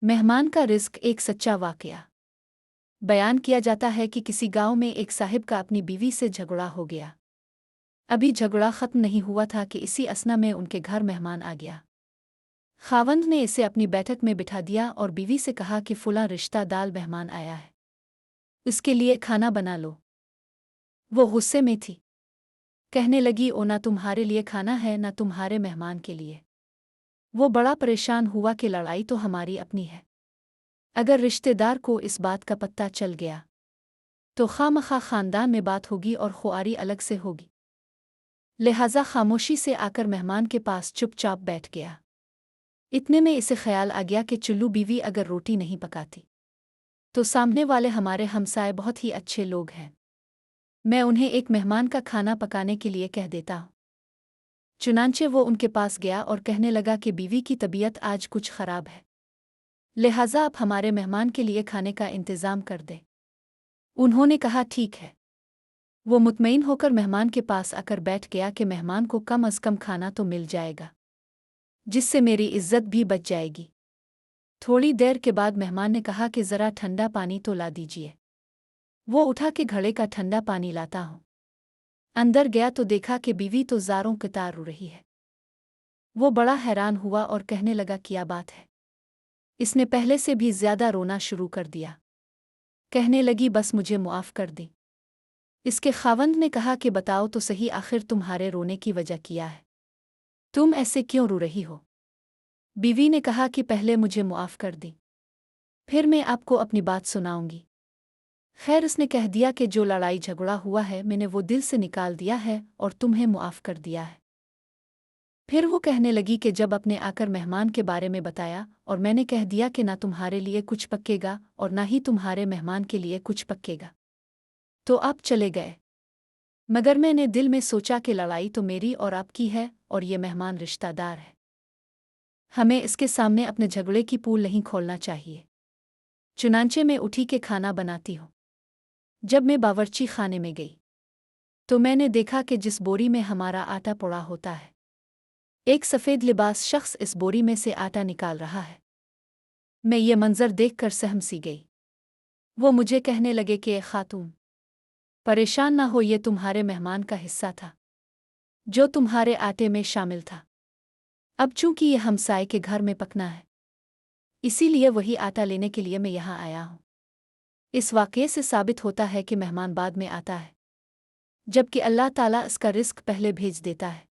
मेहमान का रिस्क एक सच्चा वाकया। बयान किया जाता है कि किसी गांव में एक साहिब का अपनी बीवी से झगड़ा हो गया। अभी झगड़ा खत्म नहीं हुआ था कि इसी असना में उनके घर मेहमान आ गया। खावंद ने इसे अपनी बैठक में बिठा दिया और बीवी से कहा कि फुला रिश्ता दाल मेहमान आया है, इसके लिए खाना बना लो। वो गुस्से में थी, कहने लगी, ओ ना तुम्हारे लिए खाना है ना तुम्हारे मेहमान के लिए। वो बड़ा परेशान हुआ कि लड़ाई तो हमारी अपनी है, अगर रिश्तेदार को इस बात का पता चल गया तो खामखा खानदान में बात होगी और खुआरी अलग से होगी। लिहाजा खामोशी से आकर मेहमान के पास चुपचाप बैठ गया। इतने में इसे ख्याल आ गया कि चुल्लू बीवी अगर रोटी नहीं पकाती तो सामने वाले हमारे हमसाए बहुत ही अच्छे लोग हैं, मैं उन्हें एक मेहमान का खाना पकाने के लिए कह देता हूँ। चुनांचे वो उनके पास गया और कहने लगा कि बीवी की तबीयत आज कुछ खराब है, लिहाजा आप हमारे मेहमान के लिए खाने का इंतज़ाम कर दे। उन्होंने कहा, ठीक है। वो मुतमईन होकर मेहमान के पास आकर बैठ गया कि मेहमान को कम अज़ कम खाना तो मिल जाएगा, जिससे मेरी इज्जत भी बच जाएगी। थोड़ी देर के बाद मेहमान ने कहा कि ज़रा ठंडा पानी तो ला दीजिए। वो उठा के घड़े का ठंडा पानी लाता हूँ। अंदर गया तो देखा कि बीवी तो ज़ारों कतार रो रही है। वो बड़ा हैरान हुआ और कहने लगा, क्या बात है? इसने पहले से भी ज़्यादा रोना शुरू कर दिया। कहने लगी, बस मुझे मुआफ़ कर दे। इसके खावंद ने कहा कि बताओ तो सही, आखिर तुम्हारे रोने की वजह क्या है? तुम ऐसे क्यों रो रही हो? बीवी ने कहा कि पहले मुझे मुआफ़ कर दी, फिर मैं आपको अपनी बात सुनाऊंगी। खैर, उसने कह दिया कि जो लड़ाई झगड़ा हुआ है मैंने वो दिल से निकाल दिया है और तुम्हें मुआफ़ कर दिया है। फिर वो कहने लगी कि जब अपने आकर मेहमान के बारे में बताया और मैंने कह दिया कि ना तुम्हारे लिए कुछ पकेगा और ना ही तुम्हारे मेहमान के लिए कुछ पकेगा, तो आप चले गए। मगर मैंने दिल में सोचा कि लड़ाई तो मेरी और आपकी है और ये मेहमान रिश्तेदार है, हमें इसके सामने अपने झगड़े की पूल नहीं खोलना चाहिए। चुनांचे में उठी के खाना बनाती हूँ। जब मैं बावर्ची खाने में गई तो मैंने देखा कि जिस बोरी में हमारा आटा पड़ा होता है, एक सफ़ेद लिबास शख्स इस बोरी में से आटा निकाल रहा है। मैं ये मंजर देखकर सहम सी गई। वो मुझे कहने लगे कि खातून, परेशान ना हो, ये तुम्हारे मेहमान का हिस्सा था जो तुम्हारे आटे में शामिल था। अब चूंकि ये हमसाए के घर में पकना है, इसीलिए वही आटा लेने के लिए मैं यहाँ आया हूँ। इस वाक़ये से साबित होता है कि मेहमान बाद में आता है, जबकि अल्लाह ताला इसका रिस्क पहले भेज देता है।